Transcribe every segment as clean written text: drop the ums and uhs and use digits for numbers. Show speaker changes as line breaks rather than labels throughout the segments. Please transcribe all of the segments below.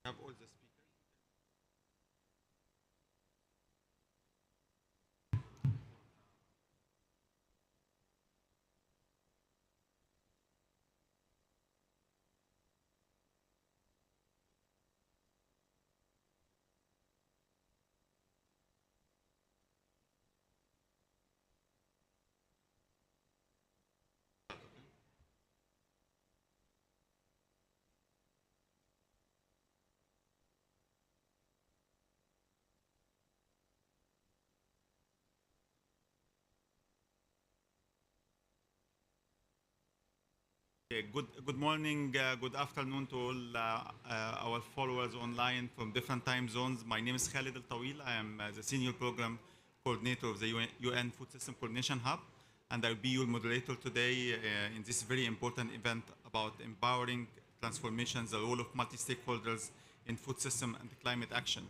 Have all the speakers. Okay, good morning, good afternoon to all our followers online from different time zones. My name is Khalid Al Tawil. I am the Senior Program Coordinator of the UN Food System Coordination Hub, and I'll be your moderator today in this very important event about empowering transformations, the role of multi-stakeholders in food system and climate action.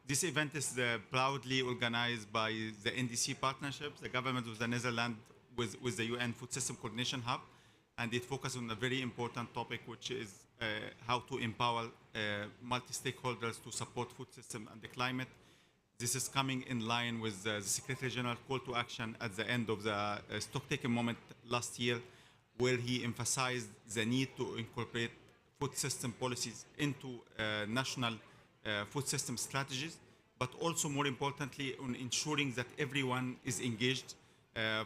This event is proudly organized by the NDC partnership, the government of the Netherlands with the UN Food System Coordination Hub, and it focuses on a very important topic, which is how to empower multi-stakeholders to support food system and the climate. This is coming in line with the Secretary General call to action at the end of the stock-taking moment last year, where he emphasized the need to incorporate food system policies into national food system strategies, but also more importantly on ensuring that everyone is engaged,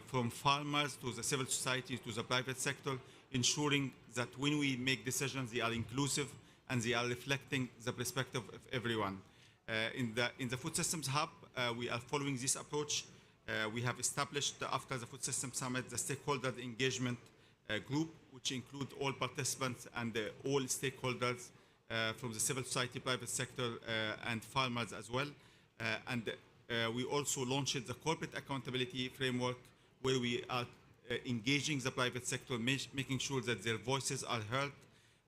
from farmers to the civil society to the private sector, ensuring that when we make decisions, they are inclusive and they are reflecting the perspective of everyone. In the Food Systems Hub, we are following this approach. We have established, after the Food System Summit, the Stakeholder Engagement Group, which include all participants and all stakeholders from the civil society, private sector, and farmers as well. We also launched the Corporate Accountability Framework, where we are engaging the private sector, making sure that their voices are heard.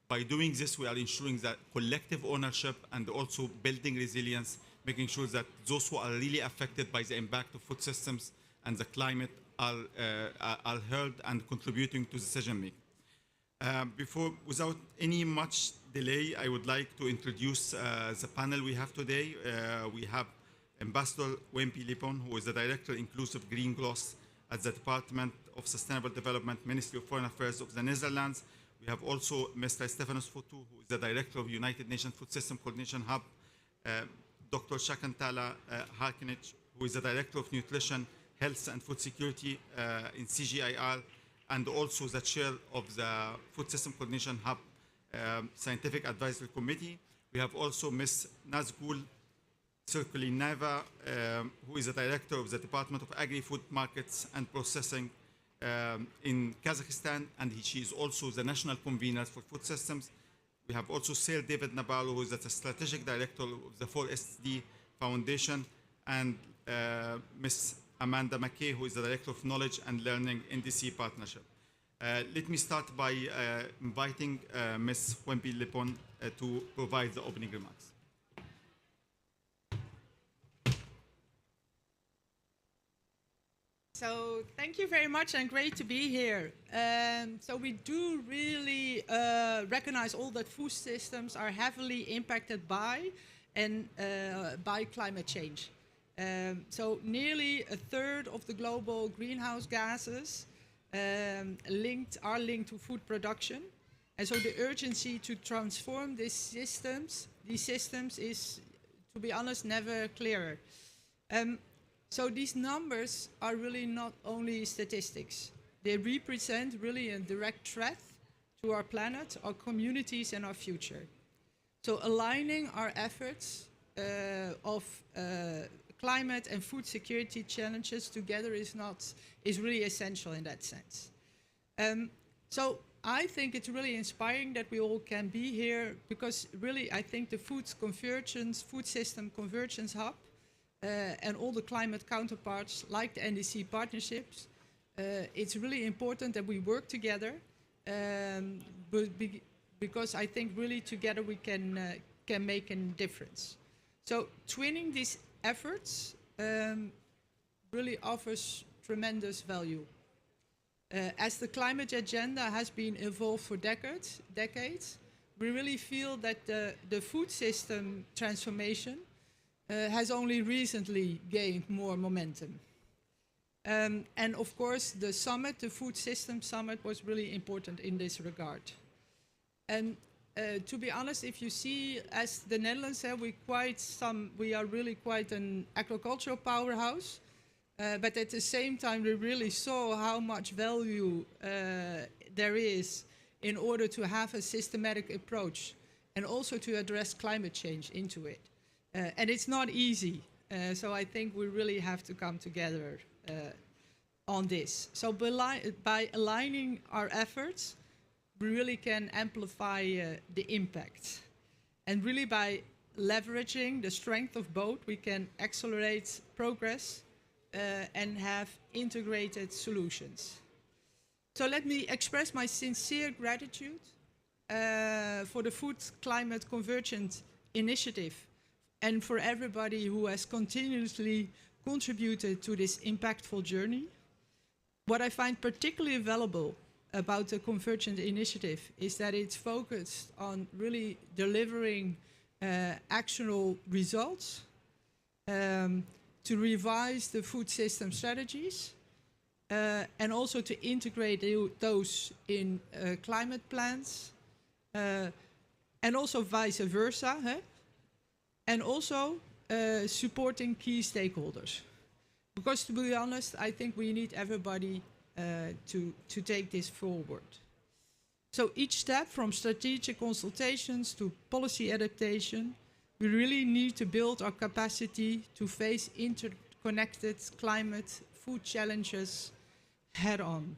By doing this, we are ensuring that collective ownership and also building resilience, making sure that those who are really affected by the impact of food systems and the climate are heard and contributing to decision making. Without any much delay, I would like to introduce the panel we have today. We have Ambassador Wimpi Lipon, who is the Director Inclusive Green Growth at the Department of Sustainable Development, Ministry of Foreign Affairs of the Netherlands. We have also Mr. Stefanos Foutou, who is the Director of United Nations Food System Coordination Hub, Dr. Shakantala Harkinich, who is the Director of Nutrition, Health and Food Security in CGIR, and also the Chair of the Food System Coordination Hub Scientific Advisory Committee. We have also Ms. Nazgul Cirkulineva, who is the Director of the Department of Agri-Food Markets and Processing in Kazakhstan, and she is also the National Convener for Food Systems. We have also Sir David Nabarro, who is the Strategic Director of the 4SD Foundation, and Ms. Amanda McKay, who is the Director of Knowledge and Learning NDC Partnership. Let me start by inviting Ms. Wimpi Lipon to provide the opening remarks.
So thank you very much and great to be here. So we do really recognize all that food systems are heavily impacted by climate change. So nearly a third of the global greenhouse gases are linked to food production. And so the urgency to transform these systems is, to be honest, never clearer. So these numbers are really not only statistics. They represent really a direct threat to our planet, our communities, and our future. So aligning our efforts of climate and food security challenges together is really essential in that sense. So I think it's really inspiring that we all can be here, because really I think the Food System Convergence Hub and all the climate counterparts like the NDC partnerships, it's really important that we work together, because I think really together we can make a difference. So twinning these efforts really offers tremendous value. As the climate agenda has been evolved for decades, we really feel that the food system transformation has only recently gained more momentum. And of course, the summit, the Food System Summit, was really important in this regard. And to be honest, if you see, as the Netherlands, we are really quite an agricultural powerhouse. But at the same time, we really saw how much value there is in order to have a systematic approach and also to address climate change into it. And it's not easy. So I think we really have to come together on this. So by aligning our efforts, we really can amplify the impact. And really by leveraging the strength of both, we can accelerate progress and have integrated solutions. So let me express my sincere gratitude for the Food Climate Convergence Initiative and for everybody who has continuously contributed to this impactful journey. What I find particularly valuable about the Convergence Initiative is that it's focused on really delivering actionable results, to revise the food system strategies, and also to integrate those in climate plans, and also vice versa, and also supporting key stakeholders. Because to be honest, I think we need everybody to take this forward. So each step from strategic consultations to policy adaptation, we really need to build our capacity to face interconnected climate food challenges head on.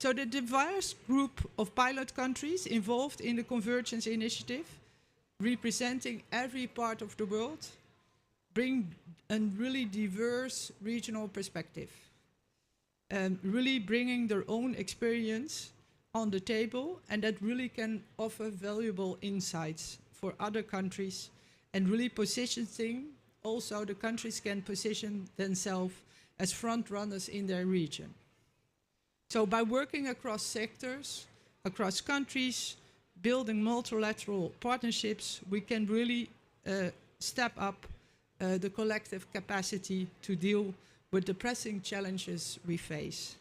So the diverse group of pilot countries involved in the Convergence Initiative, representing every part of the world, bring a really diverse regional perspective, really bringing their own experience on the table, and that really can offer valuable insights for other countries, and really positioning, also the countries can position themselves as front runners in their region. So by working across sectors, across countries, building multilateral partnerships, we can really step up the collective capacity to deal with the pressing challenges we face.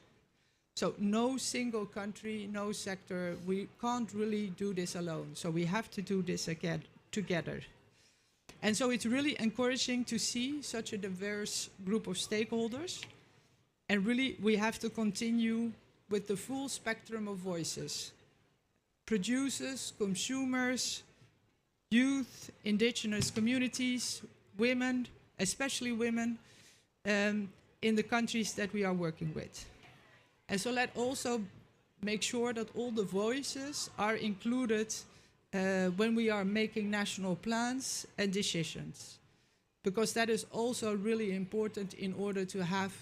So no single country, no sector, we can't really do this alone. So we have to do this again together. And so it's really encouraging to see such a diverse group of stakeholders. And really we have to continue with the full spectrum of voices. Producers, consumers, youth, indigenous communities, women, especially women, in the countries that we are working with. And so let's also make sure that all the voices are included when we are making national plans and decisions, because that is also really important in order to have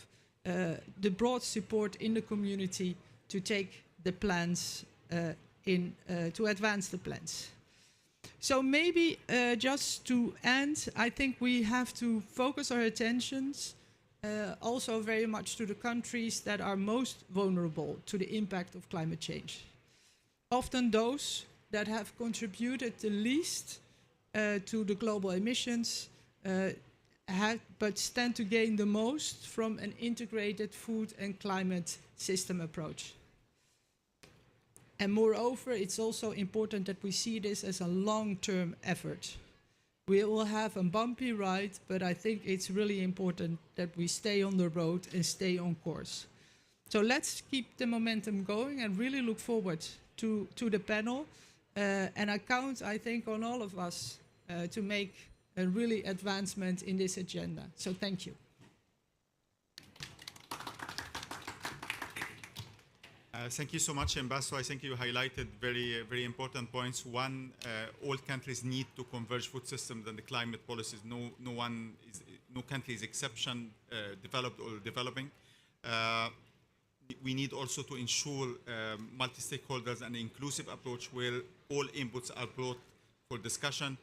the broad support in the community to take the plans to advance the plans. So maybe just to end, I think we have to focus our attentions also very much to the countries that are most vulnerable to the impact of climate change. Often those that have contributed the least to the global emissions, but stand to gain the most from an integrated food and climate system approach. And moreover, it's also important that we see this as a long-term effort. We will have a bumpy ride, but I think it's really important that we stay on the road and stay on course. So let's keep the momentum going and really look forward to the panel. And I count, I think, on all of us to make a really advancement in this agenda. So thank you.
Thank you so much, Ambassador. I think you highlighted very, very important points. One, all countries need to converge food systems and the climate policies. No country is exception, developed or developing. We need also to ensure multi-stakeholders and inclusive approach where all inputs are brought for discussion.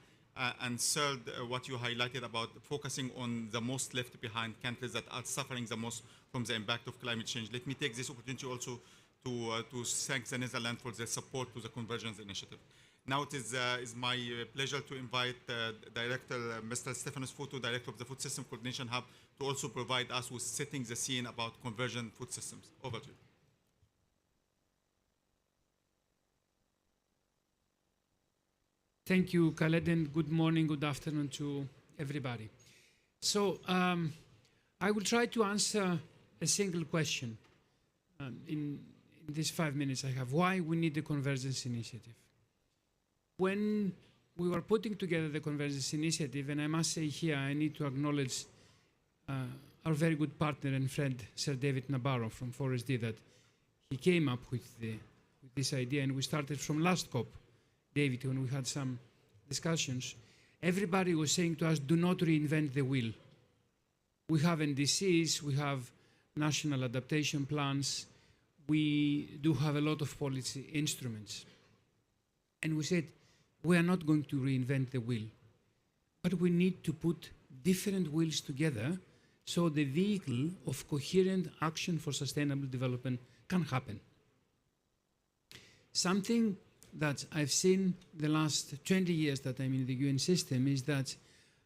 And third, what you highlighted about focusing on the most left behind countries that are suffering the most from the impact of climate change. Let me take this opportunity also to thank the Netherlands for their support to the Convergence Initiative. Now it is my pleasure to invite Director Mr. Stefanos Foutou, Director of the Food System Coordination Hub, to also provide us with setting the scene about convergent food systems. Over to you.
Thank you, Khaled, and good morning, good afternoon to everybody. So I will try to answer a single question in these 5 minutes I have. Why we need the Convergence Initiative? When we were putting together the Convergence Initiative, and I must say here, I need to acknowledge our very good partner and friend, Sir David Nabarro from 4SD, that he came up with this idea, and we started from last COP, David, when we had some discussions. Everybody was saying to us, do not reinvent the wheel. We have NDCs, we have national adaptation plans, we do have a lot of policy instruments. And we said, we are not going to reinvent the wheel, but we need to put different wheels together so the vehicle of coherent action for sustainable development can happen. Something that I've seen the last 20 years that I'm in the UN system is that,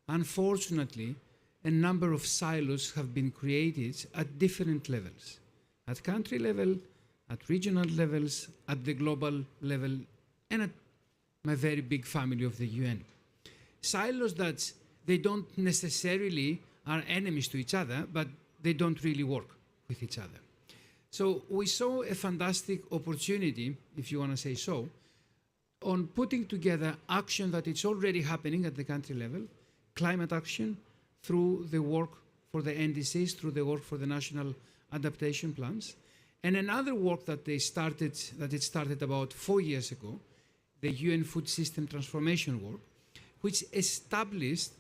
unfortunately, a number of silos have been created at different levels, at country level, at regional levels, at the global level, and at my very big family of the UN. Silos that they don't necessarily are enemies to each other, but they don't really work with each other. So we saw a fantastic opportunity, if you want to say so, on putting together action that it's already happening at the country level, climate action, through the work for the NDCs, through the work for the national adaptation plans, and another work that it started about 4 years ago, the UN Food System Transformation work, which established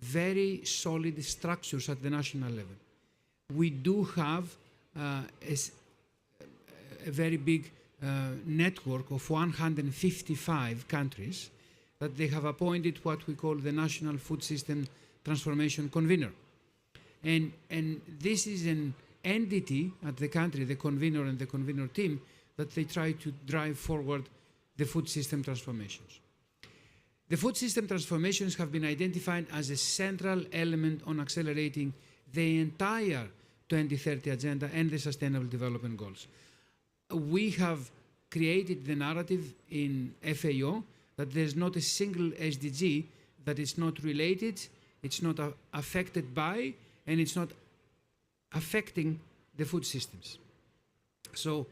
very solid structures at the national level. We do have a very big network of 155 countries that they have appointed what we call the National Food System Transformation Convener. And this is an entity at the country, the convener and the convener team, that they try to drive forward the food system transformations. The food system transformations have been identified as a central element on accelerating the entire 2030 agenda and the Sustainable Development Goals. We have created the narrative in FAO that there's not a single SDG that is not related, it's not affected by, and it's not affecting the food systems. So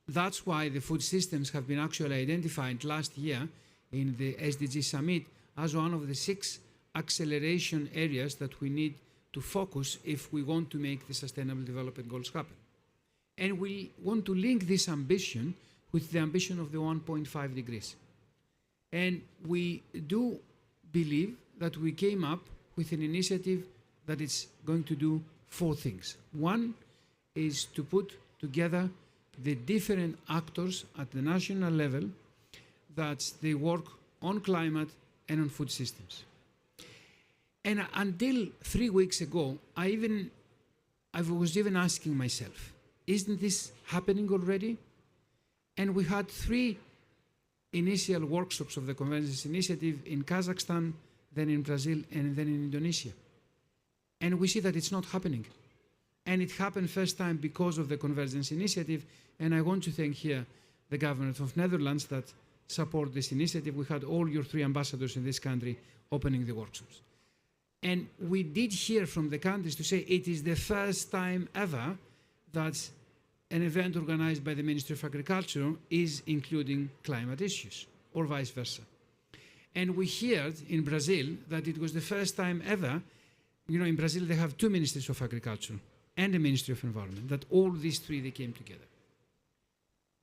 that's why the food systems have been actually identified last year in the SDG Summit as one of the 6 acceleration areas that we need to focus if we want to make the Sustainable Development Goals happen. And we want to link this ambition with the ambition of the 1.5 degrees. And we do believe that we came up with an initiative that is going to do 4 things. One is to put together the different actors at the national level that they work on climate and on food systems. And until 3 weeks ago, I was even asking myself, isn't this happening already? And we had 3 initial workshops of the Convergence Initiative in Kazakhstan, then in Brazil, and then in Indonesia. And we see that it's not happening. And it happened first time because of the Convergence Initiative. And I want to thank here the government of Netherlands that support this initiative. We had all your 3 ambassadors in this country opening the workshops. And we did hear from the countries to say it is the first time ever that an event organized by the Ministry of Agriculture is including climate issues, or vice versa. And we heard in Brazil that it was the first time ever, in Brazil they have 2 ministries of agriculture and a Ministry of Environment, that all these 3, they came together.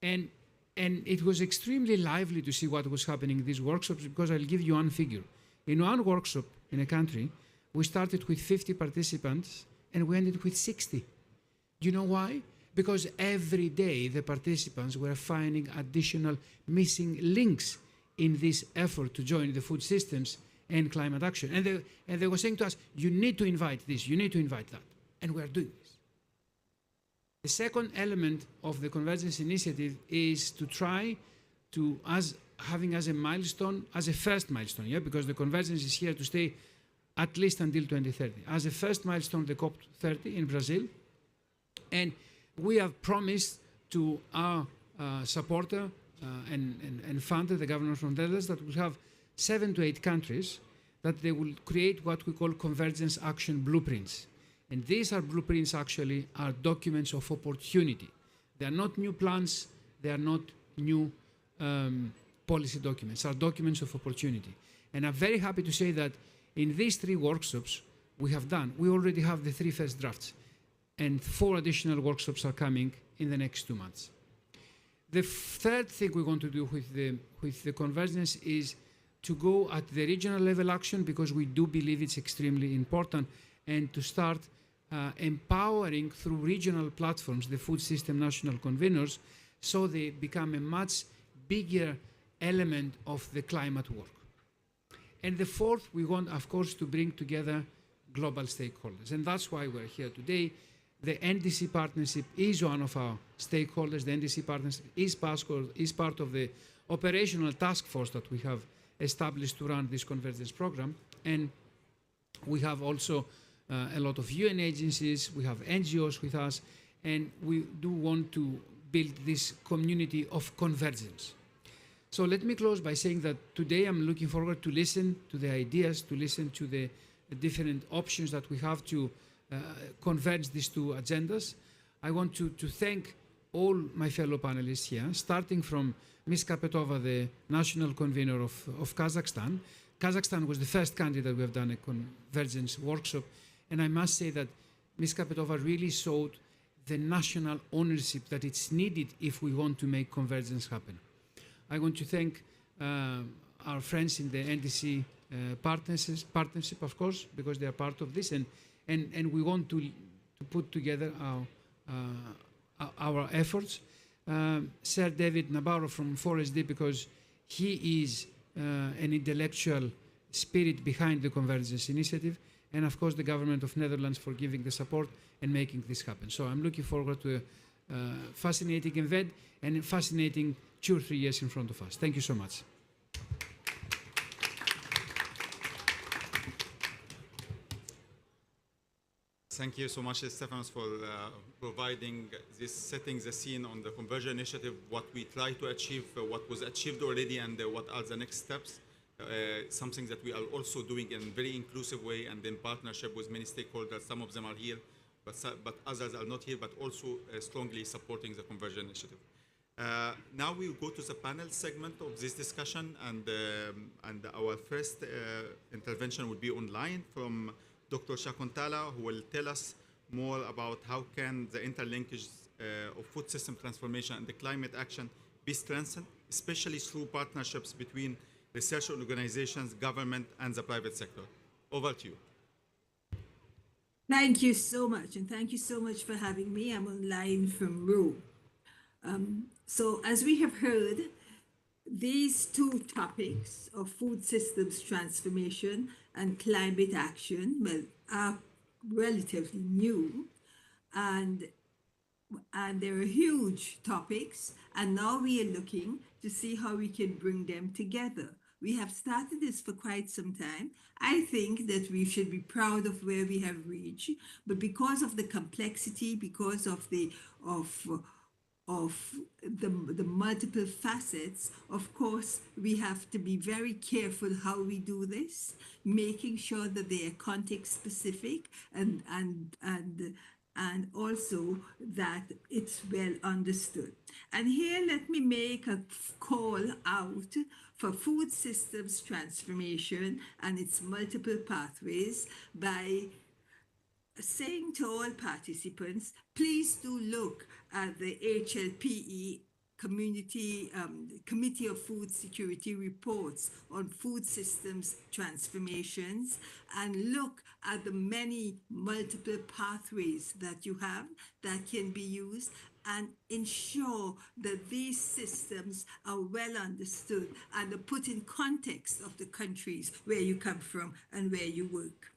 And it was extremely lively to see what was happening in these workshops, because I'll give you one figure. In one workshop in a country, we started with 50 participants and we ended with 60. Do you know why? Because every day the participants were finding additional missing links in this effort to join the food systems and climate action. And they were saying to us, you need to invite this, you need to invite that. And we are doing this. The second element of the Convergence Initiative is to try to, as having as a milestone, as a first milestone, yeah, because the convergence is here to stay at least until 2030. As a first milestone, the COP30 in Brazil. And we have promised to our supporter and funder, the governor from Netherlands, that we'll have 7 to 8 countries that they will create what we call convergence action blueprints. And these are blueprints actually are documents of opportunity. They are not new plans, they are not new policy documents, are documents of opportunity. And I'm very happy to say that in these 3 workshops we already have the 3 first drafts, and 4 additional workshops are coming in the next 2 months. The third thing we want to do with the convergence is to go at the regional level action, because we do believe it's extremely important, and to start empowering through regional platforms the food system national conveners, so they become a much bigger element of the climate work. And the fourth, we want, of course, to bring together global stakeholders. And that's why we're here today. The NDC partnership is one of our stakeholders. The NDC partnership is part of the operational task force that we have established to run this convergence program. And we have also a lot of UN agencies, we have NGOs with us, and we do want to build this community of convergence. So let me close by saying that today I'm looking forward to listen to the ideas, to listen to the different options that we have to converge these 2 agendas. I want to thank all my fellow panelists here, starting from Ms. Kapetova, the national convener of Kazakhstan. Kazakhstan was the first country that we have done a convergence workshop, and I must say that Ms. Kapetova really showed the national ownership that it's needed if we want to make convergence happen. I want to thank our friends in the NDC partnership, of course, because they are part of this, and we want to put together our efforts. Sir David Nabarro from 4SD, because he is an intellectual spirit behind the Convergence Initiative, and of course the government of Netherlands for giving the support and making this happen. So I'm looking forward to a fascinating event and a fascinating 2 or 3 years in front of us. Thank you so much.
Thank you so much, Stefanos, for setting the scene on the Convergence Initiative, what we try to achieve, what was achieved already, and what are the next steps. Something that we are also doing in a very inclusive way and in partnership with many stakeholders. Some of them are here, but others are not here, but also strongly supporting the Convergence Initiative. Now we will go to the panel segment of this discussion, and our first intervention will be online from Dr. Shakuntala, who will tell us more about how can the interlinkage of food system transformation and the climate action be strengthened, especially through partnerships between research organizations, government, and the private sector. Over to you.
Thank you so much, and thank you so much for having me. I'm online from Rome. So as we have heard, these 2 topics of food systems transformation and climate action, well, are relatively new, and they're huge topics, and now we are looking to see how we can bring them together. We have started this for quite some time. I think that we should be proud of where we have reached, but because of the complexity, because of the multiple facets, of course, we have to be very careful how we do this, making sure that they are context specific and also that it's well understood. And here, let me make a call out for food systems transformation and its multiple pathways by saying to all participants, please do look at the HLPE Committee of Food Security reports on food systems transformations, and look at the many multiple pathways that you have that can be used, and ensure that these systems are well understood and are put in context of the countries where you come from and where you work.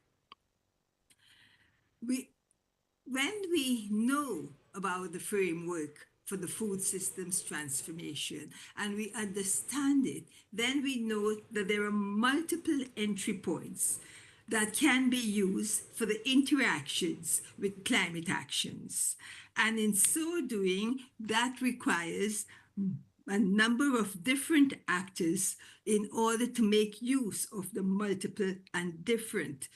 When we know about the framework for the food systems transformation and we understand it, then we know that there are multiple entry points that can be used for the interactions with climate actions. And in so doing, that requires a number of different actors in order to make use of the multiple and different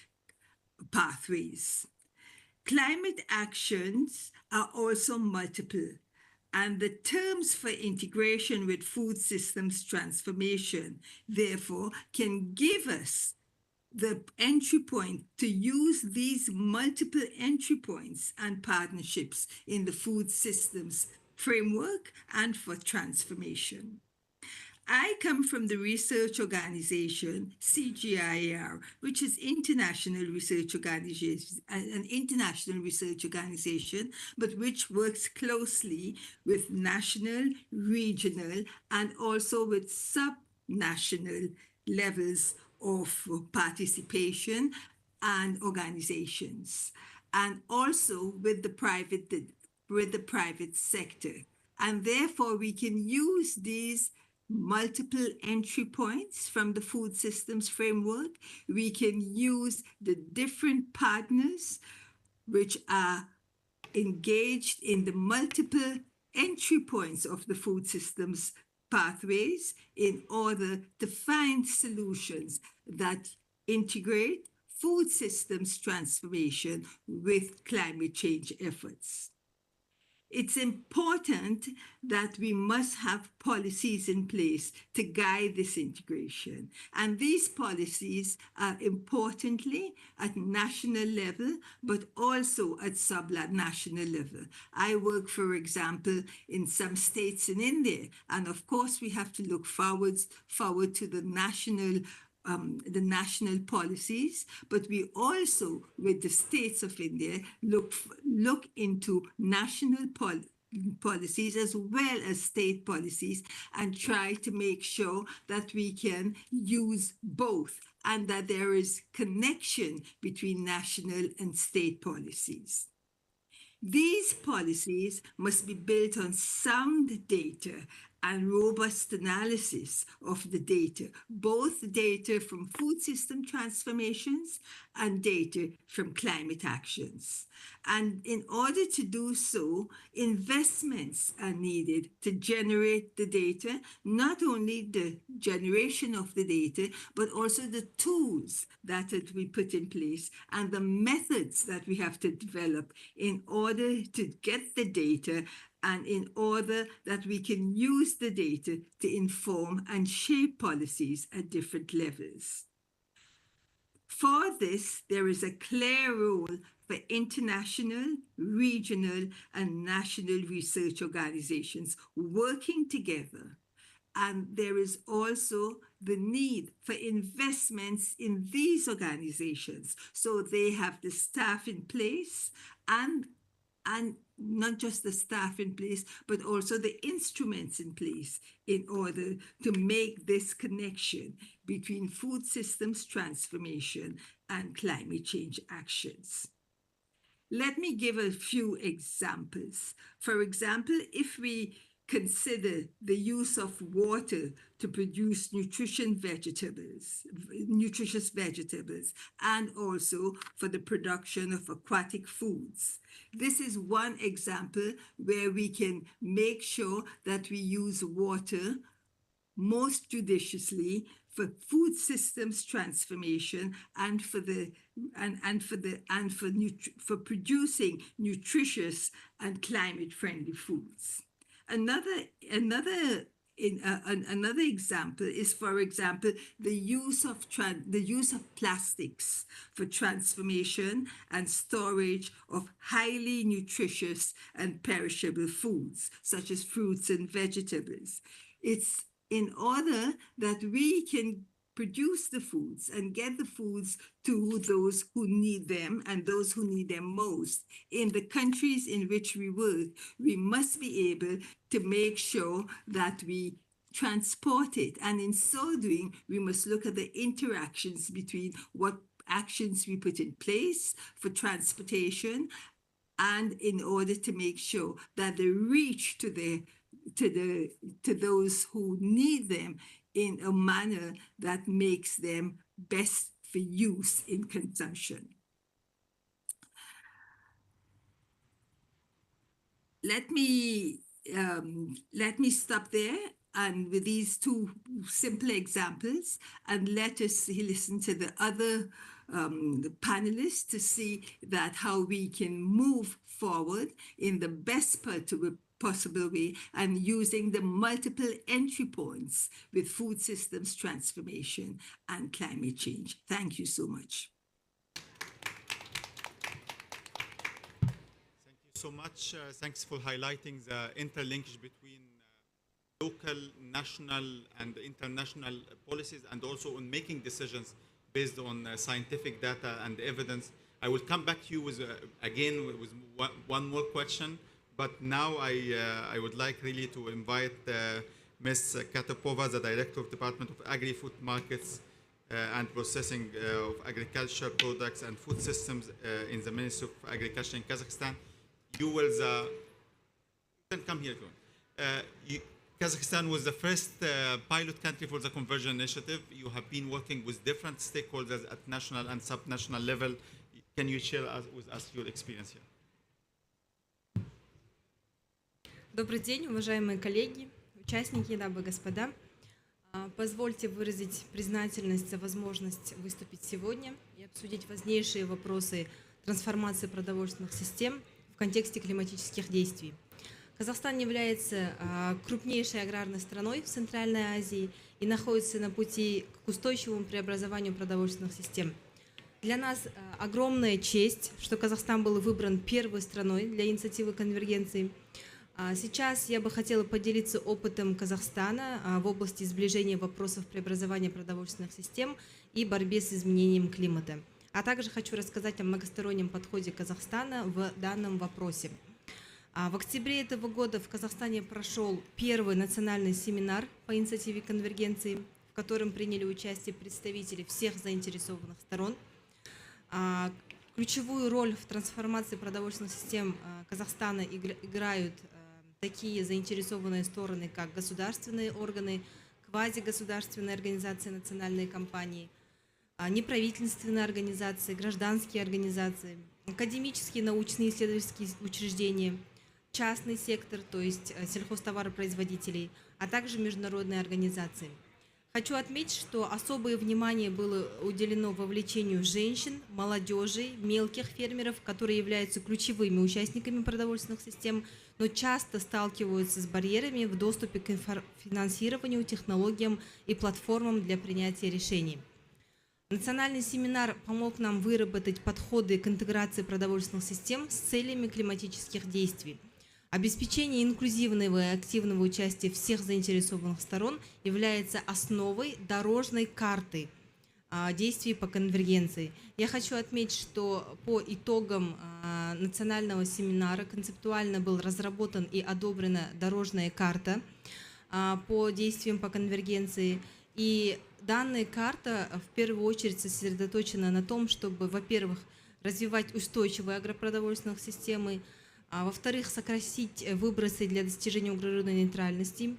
pathways. Climate actions are also multiple, and the terms for integration with food systems transformation, therefore, can give us the entry point to use these multiple entry points and partnerships in the food systems framework and for transformation. I come from the research organization CGIAR, which is international research organization, an international research organization, but which works closely with national, regional, and also with sub-national levels of participation and organizations, and also with the private sector. And therefore, we can use these multiple entry points from the food systems framework. We can use the different partners which are engaged in the multiple entry points of the food systems pathways in order to find solutions that integrate food systems transformation with climate change efforts. It's important that we must have policies in place to guide this integration. And these policies are importantly at national level, but also at sub-national level. I work, for example, in some states in India. And of course, we have to look forward to the national policies, but we also, with the states of India, look into national policies as well as state policies and try to make sure that we can use both and that there is connection between national and state policies. These policies must be built on sound data and robust analysis of the data, both data from food system transformations and data from climate actions. And in order to do so, investments are needed to generate the data, not only the generation of the data, but also the tools that we put in place and the methods that we have to develop in order to get the data and in order that we can use the data to inform and shape policies at different levels. For this, there is a clear role for international, regional, and national research organizations working together. And there is also the need for investments in these organizations so they have the staff in place and not just the staff in place, but also the instruments in place in order to make this connection between food systems transformation and climate change actions. Let me give a few examples. For example, if we consider the use of water to produce nutritious vegetables, and also for the production of aquatic foods. This is one example where we can make sure that we use water most judiciously for food systems transformation and for producing nutritious and climate-friendly foods. Another example is, for example, the use of plastics for transformation and storage of highly nutritious and perishable foods, such as fruits and vegetables. It's in order that we can produce the foods and get the foods to those who need them and those who need them most. In the countries in which we work, we must be able to make sure that we transport it. And in so doing, we must look at the interactions between what actions we put in place for transportation and in order to make sure that they reach to those who need them in a manner that makes them best for use in consumption. Let me stop there and with these two simple examples, and let us listen to the other the panelists to see that how we can move forward in the best possible way and using the multiple entry points with food systems transformation and climate change. Thank you so much.
Thank you so much. Thanks for highlighting the interlinkage between local, national, and international policies, and also on making decisions based on scientific data and evidence. I will come back to you with one more question, but now I would like really to invite Ms. Katapova, the Director of Department of Agri-Food Markets and Processing of Agriculture Products and Food Systems in the Ministry of Agriculture in Kazakhstan. You can come here if you want. Kazakhstan was the first pilot country for the Convergence Initiative. You have been working with different stakeholders at national and sub-national level. Can you share with us your experience here?
Добрый день, уважаемые коллеги, участники, дамы и господа. Позвольте выразить признательность за возможность выступить сегодня и обсудить важнейшие вопросы трансформации продовольственных систем в контексте климатических действий. Казахстан является крупнейшей аграрной страной в Центральной Азии и находится на пути к устойчивому преобразованию продовольственных систем. Для нас огромная честь, что Казахстан был выбран первой страной для инициативы конвергенции. Сейчас я бы хотела поделиться опытом Казахстана в области сближения вопросов преобразования продовольственных систем и борьбе с изменением климата. А также хочу рассказать о многостороннем подходе Казахстана в данном вопросе. В октябре этого года в Казахстане прошел первый национальный семинар по инициативе конвергенции, в котором приняли участие представители всех заинтересованных сторон. Ключевую роль в трансформации продовольственных систем Казахстана играют такие заинтересованные стороны, как государственные органы, квазигосударственные организации, национальные компании, неправительственные организации, гражданские организации, академические научные исследовательские учреждения, частный сектор, то есть сельхозтоваропроизводителей, а также международные организации. Хочу отметить, что особое внимание было уделено вовлечению женщин, молодежи, мелких фермеров, которые являются ключевыми участниками продовольственных систем, но часто сталкиваются с барьерами в доступе к финансированию, технологиям и платформам для принятия решений. Национальный семинар помог нам выработать подходы к интеграции продовольственных систем с целями климатических действий. Обеспечение инклюзивного и активного участия всех заинтересованных сторон является основой дорожной карты действий по конвергенции. Я хочу отметить, что по итогам национального семинара концептуально была разработана и одобрена дорожная карта по действиям по конвергенции. И данная карта в первую очередь сосредоточена на том, чтобы, во-первых, развивать устойчивые агропродовольственные системы, во-вторых, сократить выбросы для достижения углеродной нейтральности,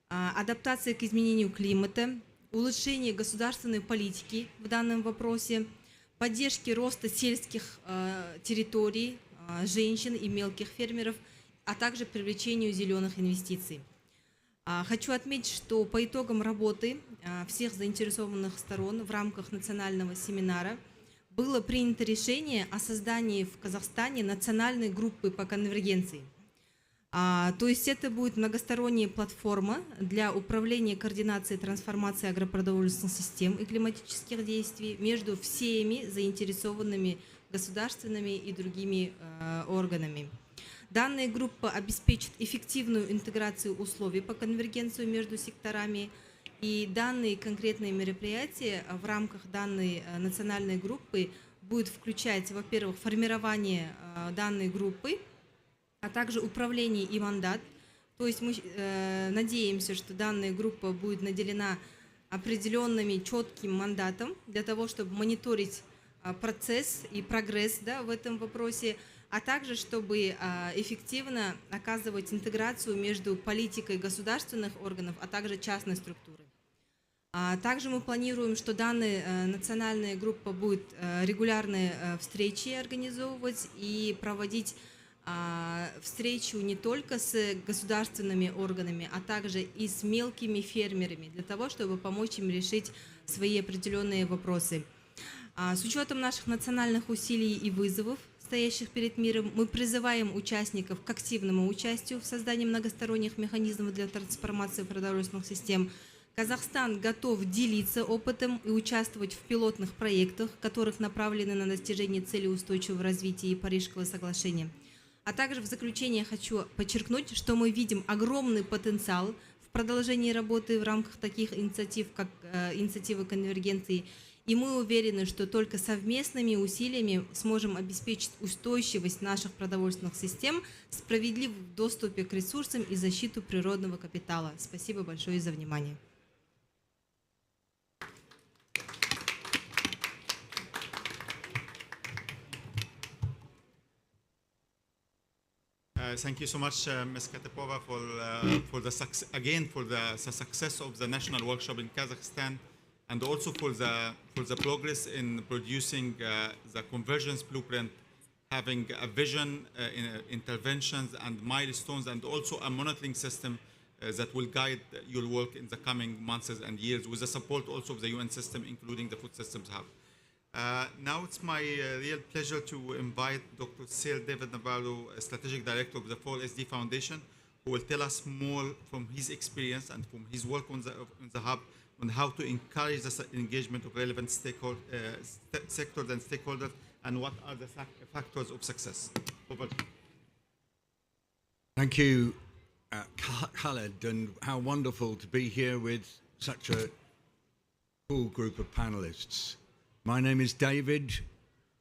адаптация к изменению климата, улучшение государственной политики в данном вопросе, поддержки роста сельских территорий, женщин и мелких фермеров, а также привлечению зеленых инвестиций. Хочу отметить, что по итогам работы всех заинтересованных сторон в рамках национального семинара было принято решение о создании в Казахстане национальной группы по конвергенции. То есть это будет многосторонняя платформа для управления координацией трансформации агропродовольственных систем и климатических действий между всеми заинтересованными государственными и другими органами. Данная группа обеспечит эффективную интеграцию условий по конвергенции между секторами. И данные конкретные мероприятия в рамках данной национальной группы будут включать, во-первых, формирование данной группы, а также управление и мандат. То есть мы надеемся, что данная группа будет наделена определенным четким мандатом для того, чтобы мониторить процесс и прогресс в этом вопросе, а также чтобы эффективно оказывать интеграцию между политикой государственных органов, а также частной структурой. Также мы планируем, что данная национальная группа будет регулярные встречи организовывать и проводить встречу не только с государственными органами, а также и с мелкими фермерами, для того, чтобы помочь им решить свои определенные вопросы. С учетом наших национальных усилий и вызовов, стоящих перед миром, мы призываем участников к активному участию в создании многосторонних механизмов для трансформации продовольственных систем. Казахстан готов делиться опытом и участвовать в пилотных проектах, которых направлены на достижение целей устойчивого развития и Парижского соглашения. А также в заключение хочу подчеркнуть, что мы видим огромный потенциал в продолжении работы в рамках таких инициатив, как инициатива конвергенции. И мы уверены, что только совместными усилиями сможем обеспечить устойчивость наших продовольственных систем, справедливость в доступе к ресурсам и защиту природного капитала. Спасибо большое за внимание.
Thank you so much, Ms. Katipova, for the success of the national workshop in Kazakhstan, and also for the progress in producing the convergence blueprint, having a vision, interventions, and milestones, and also a monitoring system that will guide your work in the coming months and years, with the support also of the UN system, including the Food Systems Hub. Now it's my real pleasure to invite Dr. Sir David Navarro, Strategic Director of the 4SD Foundation, who will tell us more from his experience and from his work on the Hub on how to encourage the engagement of relevant sectors and stakeholders, and what are the factors of success. Over.
Thank you, Khaled, and how wonderful to be here with such a cool group of panelists. My name is David,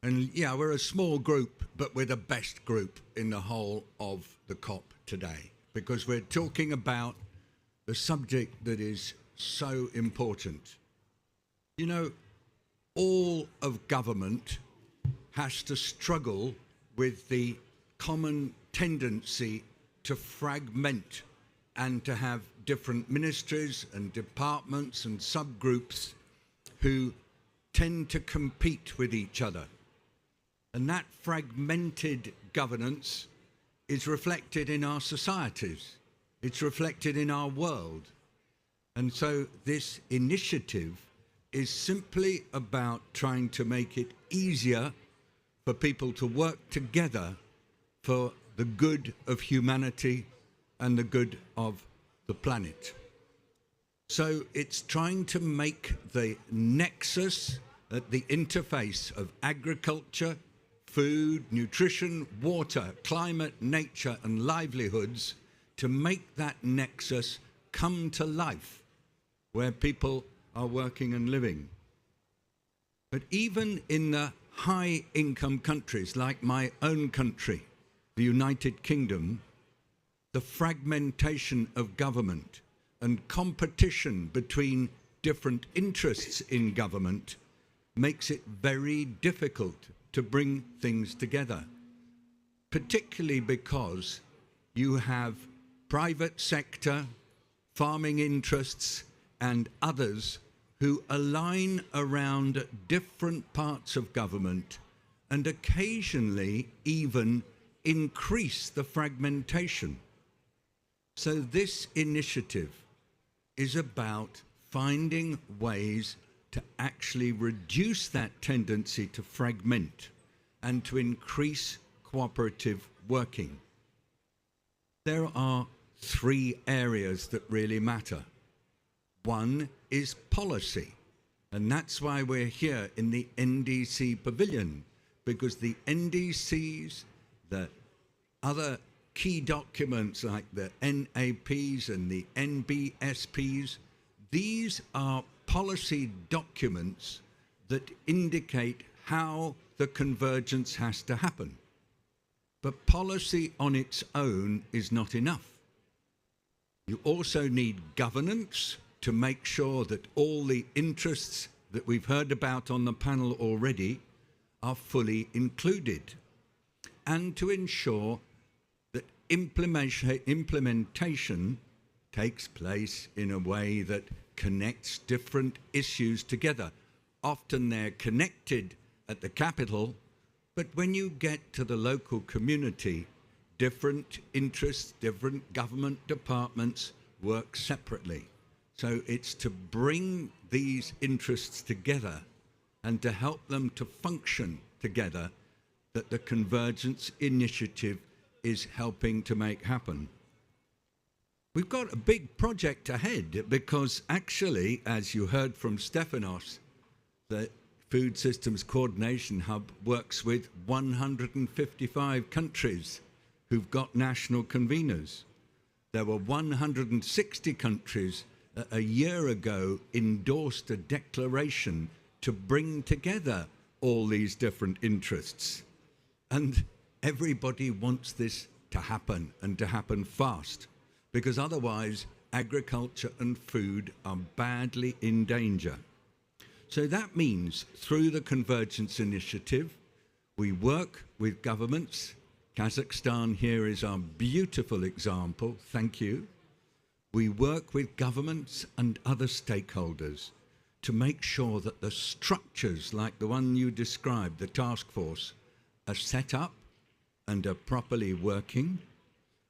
and yeah, we're a small group, but we're the best group in the whole of the COP today, because we're talking about the subject that is so important. You know, all of government has to struggle with the common tendency to fragment and to have different ministries and departments and subgroups who tend to compete with each other. And that fragmented governance is reflected in our societies. It's reflected in our world. And so this initiative is simply about trying to make it easier for people to work together for the good of humanity and the good of the planet. So it's trying to make the nexus at the interface of agriculture, food, nutrition, water, climate, nature, and livelihoods, to make that nexus come to life where people are working and living. But even in the high-income countries like my own country, the United Kingdom, the fragmentation of government and competition between different interests in government makes it very difficult to bring things together, particularly because you have private sector, farming interests, and others who align around different parts of government and occasionally even increase the fragmentation. So this initiative is about finding ways to actually reduce that tendency to fragment and to increase cooperative working. There are three areas that really matter. One is policy, and that's why we're here in the NDC pavilion, because the NDCs, the other key documents like the NAPs and the NBSPs, these are policy documents that indicate how the convergence has to happen. But policy on its own is not enough. You also need governance to make sure that all the interests that we've heard about on the panel already are fully included. and to ensure that implementation takes place in a way that connects different issues together. Often they're connected at the capital, but when you get to the local community, different interests, different government departments work separately. So it's to bring these interests together and to help them to function together that the Convergence Initiative is helping to make happen. We've got a big project ahead because actually, as you heard from Stefanos, the Food Systems Coordination Hub works with 155 countries who've got national conveners. There were 160 countries a year ago endorsed a declaration to bring together all these different interests. And everybody wants this to happen and to happen fast, because otherwise agriculture and food are badly in danger. So that means through the Convergence Initiative, we work with governments. Kazakhstan here is our beautiful example, thank you. We work with governments and other stakeholders to make sure that the structures like the one you described, the task force, are set up and are properly working.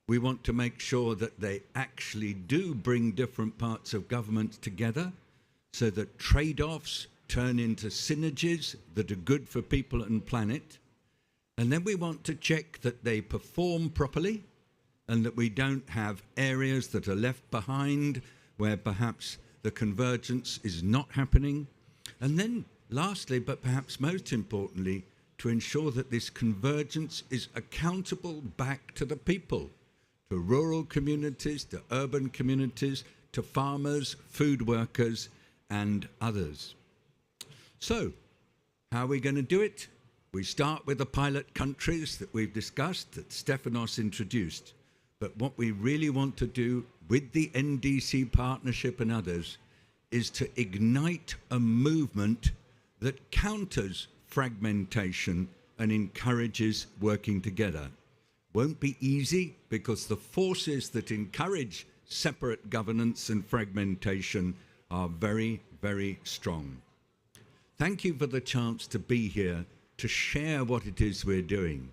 We want to make sure that they actually do bring different parts of government together so that trade-offs turn into synergies that are good for people and planet. And then we want to check that they perform properly and that we don't have areas that are left behind where perhaps the convergence is not happening. And then lastly, but perhaps most importantly, to ensure that this convergence is accountable back to the people, to rural communities, to urban communities, to farmers, food workers, and others. So, how are we going to do it? We start with the pilot countries that we've discussed, that Stefanos introduced. But what we really want to do with the NDC partnership and others is to ignite a movement that counters fragmentation and encourages working together. Won't be easy because the forces that encourage separate governance and fragmentation are very, very strong. Thank you for the chance to be here to share what it is we're doing.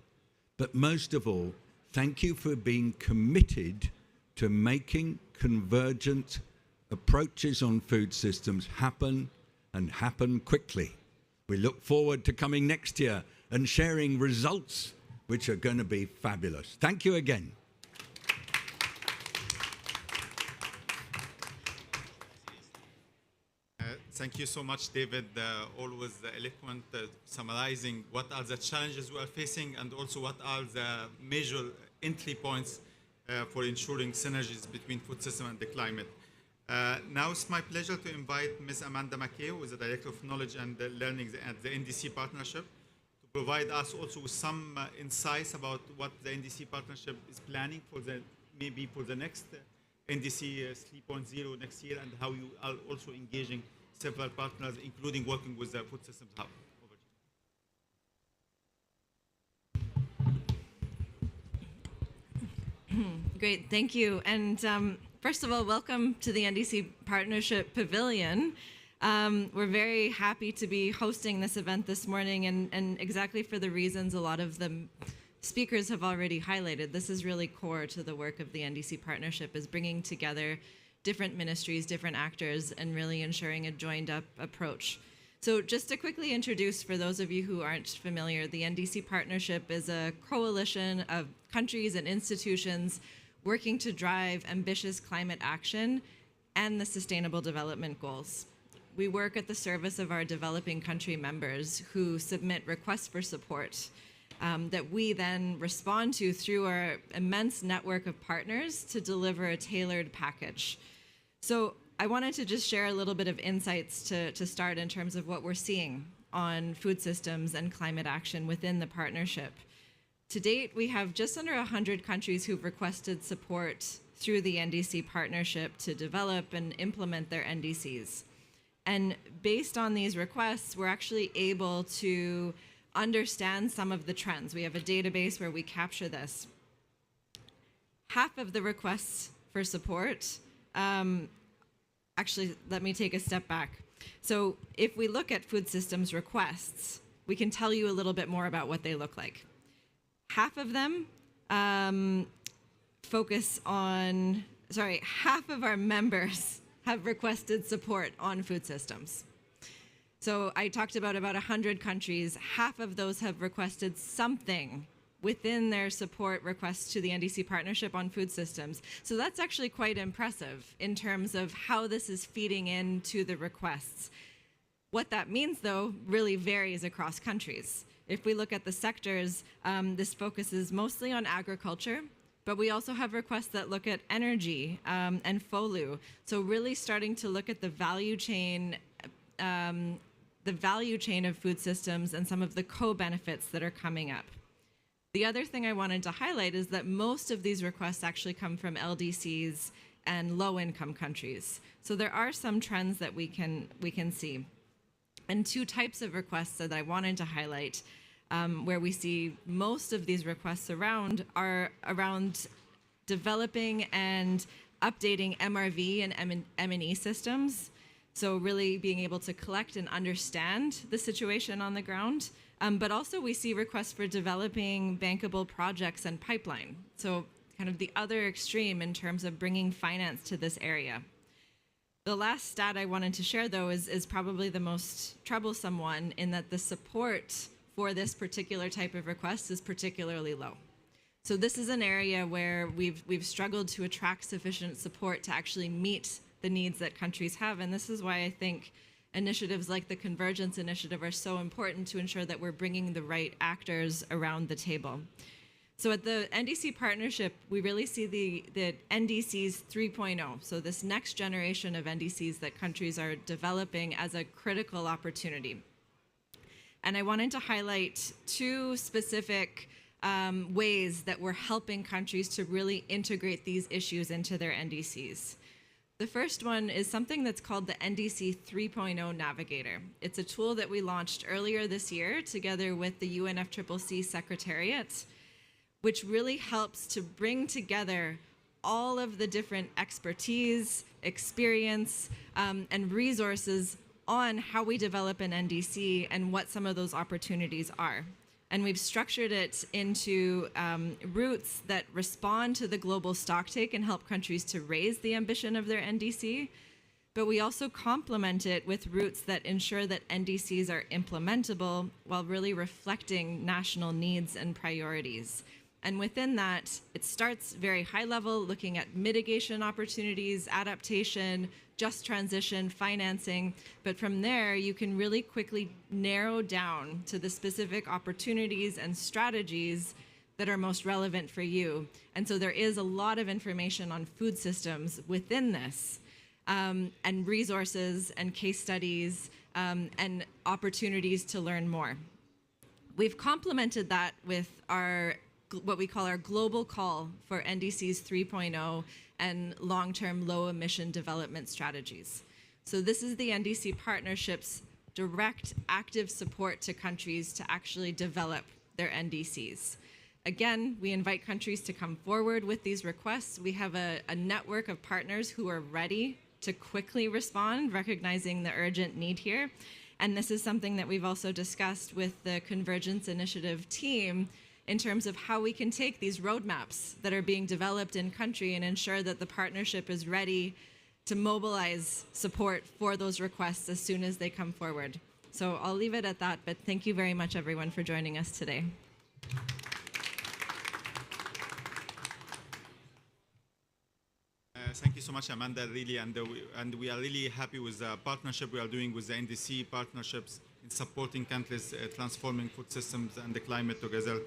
But most of all, thank you for being committed to making convergent approaches on food systems happen and happen quickly. We look forward to coming next year and sharing results which are going to be fabulous. Thank you again.
Thank you so much, David. Always eloquent, summarizing what are the challenges we are facing and also what are the major entry points for ensuring synergies between food system and the climate. Now it's my pleasure to invite Ms. Amanda McKay, who is the Director of Knowledge and Learning at the NDC Partnership, to provide us also with some insights about what the NDC Partnership is planning for maybe for the next NDC 3.0 next year, and how you are also engaging several partners, including working with the Food Systems Hub.
Great, thank you. And first of all, welcome to the NDC Partnership Pavilion. We're very happy to be hosting this event this morning, and exactly for the reasons a lot of the speakers have already highlighted. This is really core to the work of the NDC Partnership, is bringing together different ministries, different actors, and really ensuring a joined up approach. So just to quickly introduce, for those of you who aren't familiar, the NDC Partnership is a coalition of countries and institutions working to drive ambitious climate action and the Sustainable Development Goals. We work at the service of our developing country members who submit requests for support that we then respond to through our immense network of partners to deliver a tailored package. So I wanted to just share a little bit of insights to start in terms of what we're seeing on food systems and climate action within the partnership. To date, we have just under 100 countries who've requested support through the NDC partnership to develop and implement their NDCs. And based on these requests, we're actually able to understand some of the trends. We have a database where we capture this. Half of the requests for support, actually, let me take a step back. So if we look at food systems requests, we can tell you a little bit more about what they look like. Half of them half of our members have requested support on food systems. So I talked about 100 countries. Half of those have requested something within their support requests to the NDC partnership on food systems. So that's actually quite impressive in terms of how this is feeding into the requests. What that means, though, really varies across countries. If we look at the sectors, this focuses mostly on agriculture, but we also have requests that look at energy and FOLU. So really starting to look at the value chain of food systems and some of the co-benefits that are coming up. The other thing I wanted to highlight is that most of these requests actually come from LDCs and low-income countries. So there are some trends that we can see. And two types of requests that I wanted to highlight where we see most of these requests are around developing and updating MRV and M&E systems. So really being able to collect and understand the situation on the ground. But also we see requests for developing bankable projects and pipeline. So kind of the other extreme in terms of bringing finance to this area. The last stat I wanted to share, though, is probably the most troublesome one in that the support for this particular type of request is particularly low. So this is an area where we've struggled to attract sufficient support to actually meet the needs that countries have. And this is why I think initiatives like the Convergence Initiative are so important to ensure that we're bringing the right actors around the table. So at the NDC partnership, we really see the NDCs 3.0, so this next generation of NDCs that countries are developing as a critical opportunity. And I wanted to highlight two specific ways that we're helping countries to really integrate these issues into their NDCs. The first one is something that's called the NDC 3.0 Navigator. It's a tool that we launched earlier this year together with the UNFSS Secretariat, which really helps to bring together all of the different expertise, experience, and resources on how we develop an NDC and what some of those opportunities are. And we've structured it into routes that respond to the global stocktake and help countries to raise the ambition of their NDC. But we also complement it with routes that ensure that NDCs are implementable while really reflecting national needs and priorities. And within that, it starts very high level, looking at mitigation opportunities, adaptation, just transition, financing. But from there, you can really quickly narrow down to the specific opportunities and strategies that are most relevant for you. And so there is a lot of information on food systems within this, and resources and case studies and opportunities to learn more. We've complemented that with what we call our global call for NDCs 3.0 and long-term low-emission development strategies. So this is the NDC partnership's direct active support to countries to actually develop their NDCs. Again, we invite countries to come forward with these requests. We have a network of partners who are ready to quickly respond, recognizing the urgent need here. And this is something that we've also discussed with the Convergence Initiative team in terms of how we can take these roadmaps that are being developed in country and ensure that the partnership is ready to mobilize support for those requests as soon as they come forward. So I'll leave it at that, but thank you very much, everyone, for joining us today.
Thank you so much, Amanda, really, and we are really happy with the partnership we are doing with the NDC partnerships in supporting countries transforming food systems and the climate together.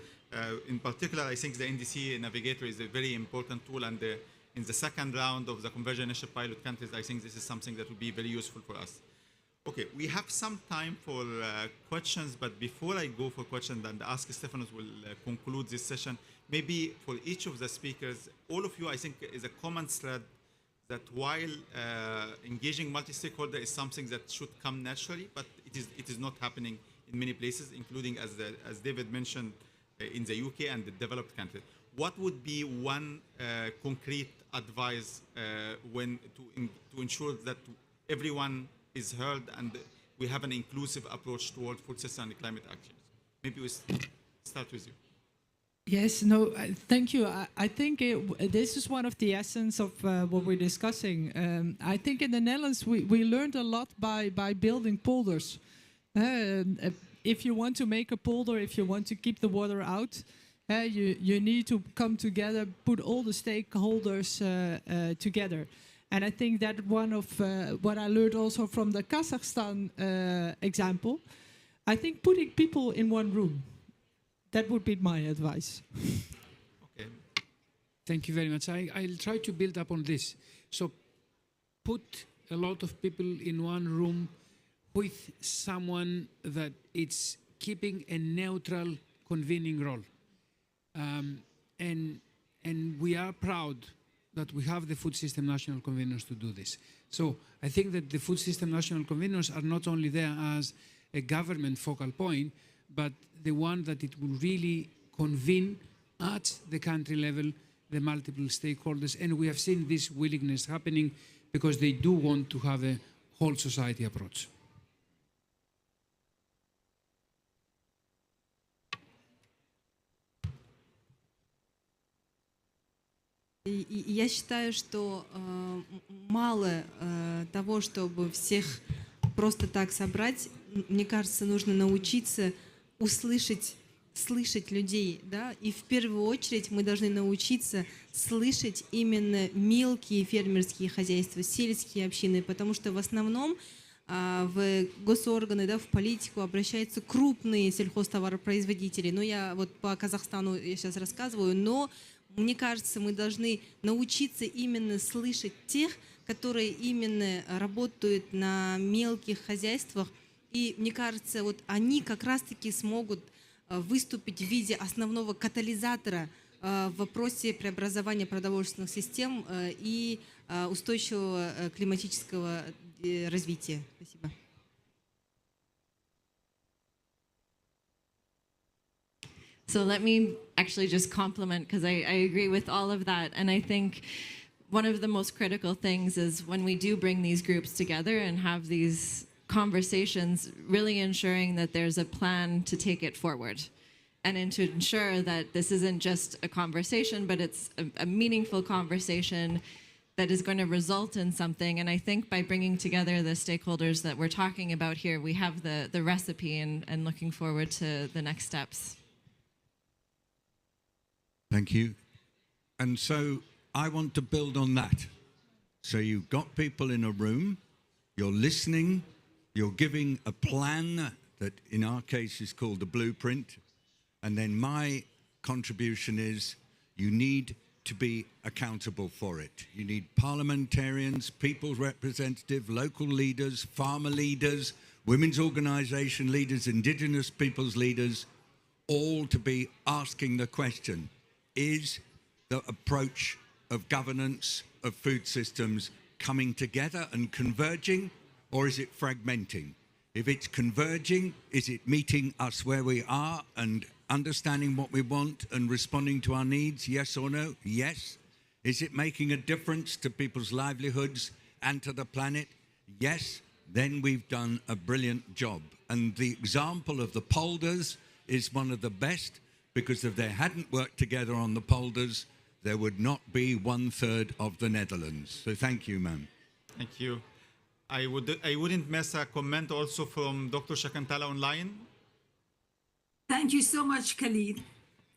In particular, I think the NDC Navigator is a very important tool, and in the second round of the Convergence Initiative pilot countries, I think this is something that will be very useful for us. Okay, we have some time for questions, but before I go for questions and ask Stefanos will conclude this session, maybe for each of the speakers, all of you, I think, is a common thread that while engaging multi-stakeholder is something that should come naturally, but it is not happening in many places, including, as David mentioned, in the UK and the developed countries. What would be one concrete advice to ensure that everyone is heard and we have an inclusive approach toward food system and climate actions? Maybe we start with you.
Yes, no, thank you. I think this is one of the essence of what we're discussing. I think in the Netherlands we learned a lot by building polders. If you want to make a polder, if you want to keep the water out, you need to come together, put all the stakeholders together. And I think that one of what I learned also from the Kazakhstan example, I think putting people in one room, that would be my advice.
Okay.
Thank you very much. I'll try to build up on this. So put a lot of people in one room with someone that it's keeping a neutral convening role. And we are proud that we have the Food System National Conveners to do this. So I think that the Food System National Conveners are not only there as a government focal point, but the one that it will really convene at the country level, the multiple stakeholders. And we have seen this willingness happening because they do want to have a whole society approach.
Я считаю, что мало того, чтобы всех просто так собрать. Мне кажется, нужно научиться слышать людей, да, и в первую очередь мы должны научиться слышать именно мелкие фермерские хозяйства, сельские общины, потому что в основном в госорганы, да, в политику обращаются крупные сельхозтоваропроизводители. Ну, я вот по Казахстану я сейчас рассказываю, но мне кажется, мы должны научиться именно слышать тех, которые именно работают на мелких хозяйствах. И мне кажется, вот они как раз-таки смогут выступить в виде основного катализатора в вопросе преобразования продовольственных систем и устойчивого климатического развития. Спасибо.
So let me actually just compliment, because I agree with all of that. And I think one of the most critical things is when we do bring these groups together and have these conversations, really ensuring that there's a plan to take it forward. And to ensure that this isn't just a conversation, but it's a meaningful conversation that is going to result in something. And I think by bringing together the stakeholders that we're talking about here, we have the recipe and looking forward to the next steps.
Thank you. And so I want to build on that. So you've got people in a room, you're listening, you're giving a plan that in our case is called the blueprint. And then my contribution is you need to be accountable for it. You need parliamentarians, people's representatives, local leaders, farmer leaders, women's organization leaders, indigenous people's leaders, all to be asking the question, is the approach of governance of food systems coming together and converging, or is it fragmenting? If it's converging, is it meeting us where we are and understanding what we want and responding to our needs, yes or no? Yes. Is it making a difference to people's livelihoods and to the planet? Yes. Then we've done a brilliant job. And the example of the polders is one of the best, because if they hadn't worked together on the polders, there would not be 1/3 of the Netherlands. So thank you, ma'am.
Thank you. I wouldn't miss a comment also from Dr. Shakantala online.
Thank you so much, Khalid.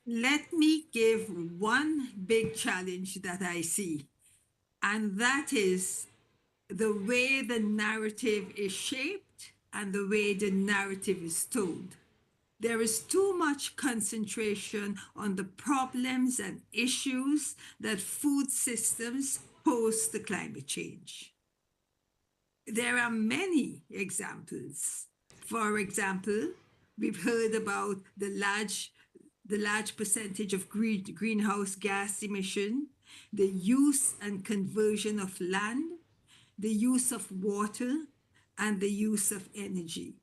Let me give one big challenge that I see, and that is the way the narrative is shaped and the way the narrative is told. There is too much concentration on the problems and issues that food systems pose to climate change. There are many examples. For example, we've heard about the large percentage of greenhouse gas emission, the use and conversion of land, the use of water, and the use of energy.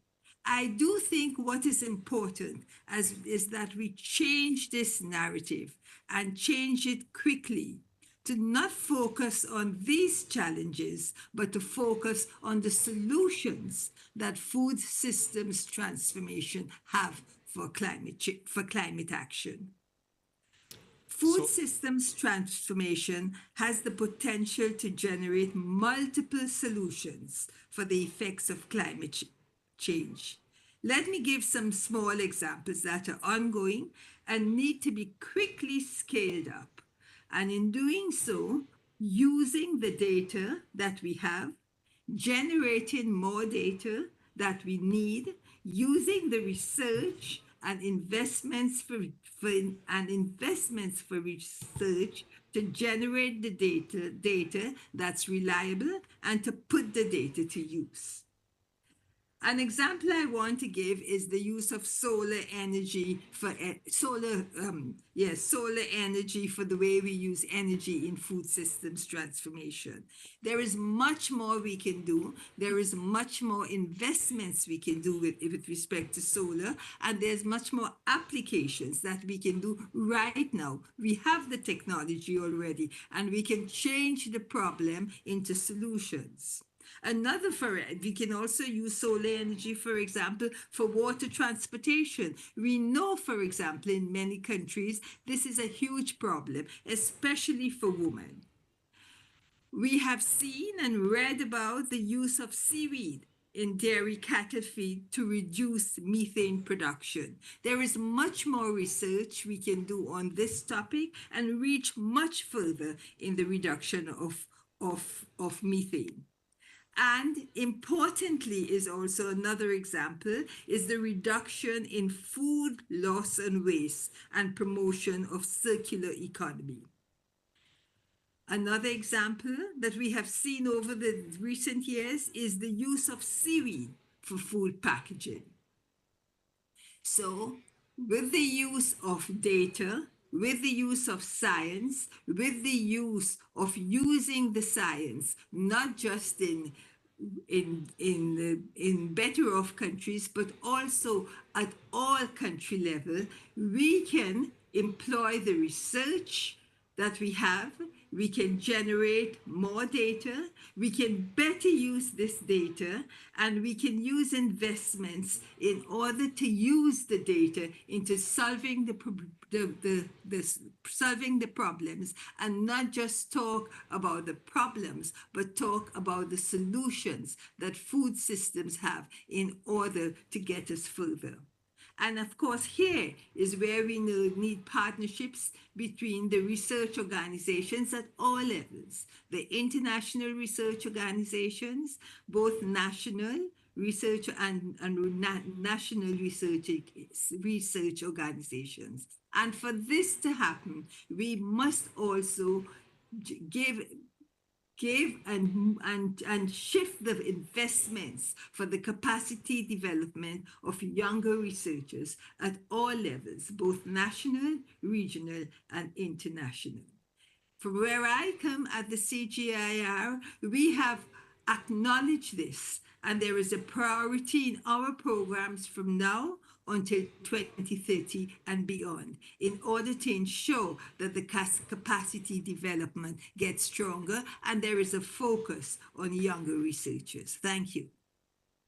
I do think what is important is that we change this narrative and change it quickly, to not focus on these challenges, but to focus on the solutions that food systems transformation have for climate action. Food systems transformation has the potential to generate multiple solutions for the effects of climate change. Let me give some small examples that are ongoing and need to be quickly scaled up. And in doing so, using the data that we have, generating more data that we need, using the research and investments for research to generate the data that's reliable and to put the data to use. An example I want to give is the use of solar energy for solar energy for the way we use energy in food systems transformation. There is much more we can do. There is much more investments we can do with respect to solar, and there's much more applications that we can do right now. We have the technology already, and we can change the problem into solutions. We can also use solar energy, for example, for water transportation. We know, for example, in many countries, this is a huge problem, especially for women. We have seen and read about the use of seaweed in dairy cattle feed to reduce methane production. There is much more research we can do on this topic and reach much further in the reduction of methane. And importantly is also another example is the reduction in food loss and waste and promotion of circular economy. Another example that we have seen over the recent years is the use of seaweed for food packaging. So with the use of data, with the use of science, with the use of using the science, not just in better off countries, but also at all country level, we can employ the research that we have, we can generate more data, we can better use this data, and we can use investments in order to use the data into solving solving the problems, and not just talk about the problems, but talk about the solutions that food systems have in order to get us further. And of course, here is where we need partnerships between the research organizations at all levels, the international research organizations, both national research and national research organizations. And for this to happen, we must also give and shift the investments for the capacity development of younger researchers at all levels, both national, regional, and international. From where I come at the CGIAR, we have acknowledged this, and there is a priority in our programs from now until 2030 and beyond, in order to ensure that the capacity development gets stronger and there is a focus on younger researchers. Thank you.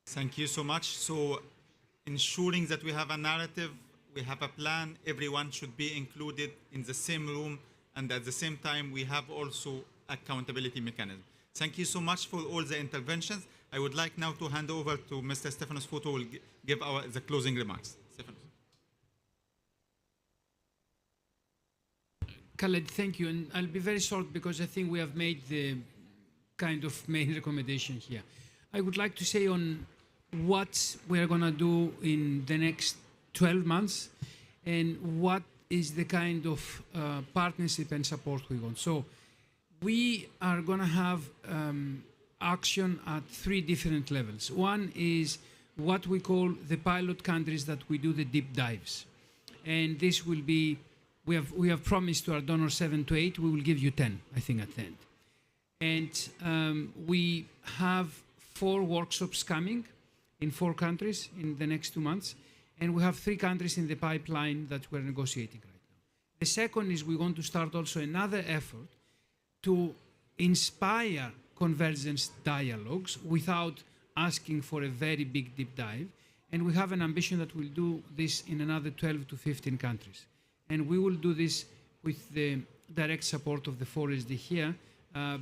Thank you so much. So ensuring that we have a narrative, we have a plan, everyone should be included in the same room, and at the same time, we have also accountability mechanism. Thank you so much for all the interventions. I would like now to hand over to Mr. Stefanos Fouto, who will give the closing remarks. Stefanos.
Khaled, thank you. And I'll be very short because I think we have made the kind of main recommendation here. I would like to say on what we're going to do in the next 12 months and what is the kind of partnership and support we want. So we are going to have action at 3 different levels. One is what we call the pilot countries that we do the deep dives. And this will be, we have promised to our donors 7 to 8, we will give you 10, I think, at the end. And we have 4 workshops coming, in 4 countries in the next 2 months, and we have 3 countries in the pipeline that we're negotiating right now. The second is we want to start also another effort to inspire convergence dialogues without asking for a very big deep dive. And we have an ambition that we'll do this in another 12 to 15 countries. And we will do this with the direct support of the 4SD here,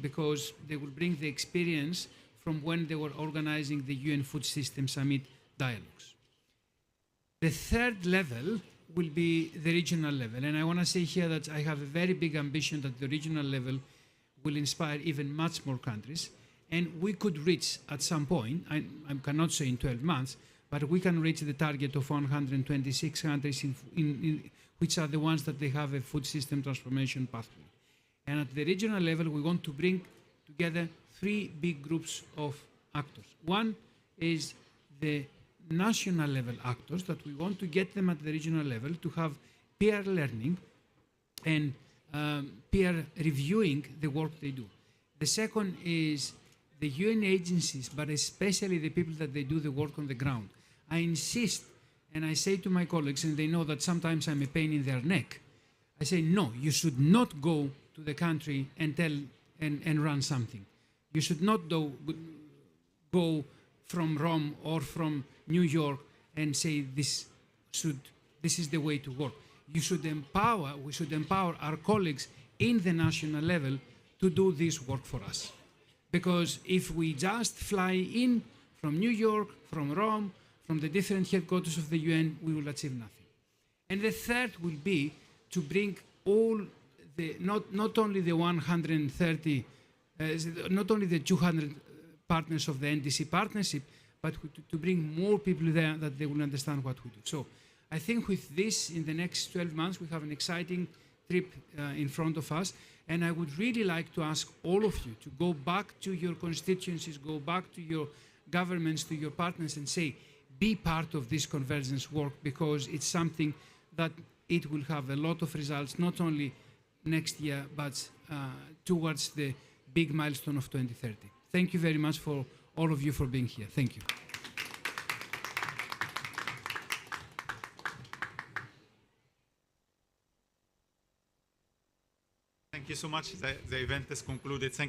because they will bring the experience from when they were organizing the UN Food System Summit dialogues. The third level will be the regional level. And I want to say here that I have a very big ambition that the regional level will inspire even much more countries. And we could reach at some point, I cannot say in 12 months, but we can reach the target of 126 countries which are the ones that they have a food system transformation pathway. And at the regional level, we want to bring together 3 big groups of actors. One is the national level actors, that we want to get them at the regional level to have peer learning and peer reviewing the work they do. The second is the UN agencies, but especially the people that they do the work on the ground. I insist, and I say to my colleagues, and they know that sometimes I'm a pain in their neck, I say, no, you should not go to the country and tell and run something. You should not go from Rome or from New York and say this is the way to work. We should empower our colleagues in the national level to do this work for us. Because if we just fly in from New York, from Rome, from the different headquarters of the UN, we will achieve nothing. And the third will be to bring all the, not only the 130, not only the 200 partners of the NDC partnership, but to bring more people there that they will understand what we do. So I think with this, in the next 12 months, we have an exciting trip in front of us. And I would really like to ask all of you to go back to your constituencies, go back to your governments, to your partners, and say, be part of this convergence work, because it's something that it will have a lot of results, not only next year, but towards the big milestone of 2030. Thank you very much for all of you for being here. Thank you.
Thank you so much. The event is concluded. Thank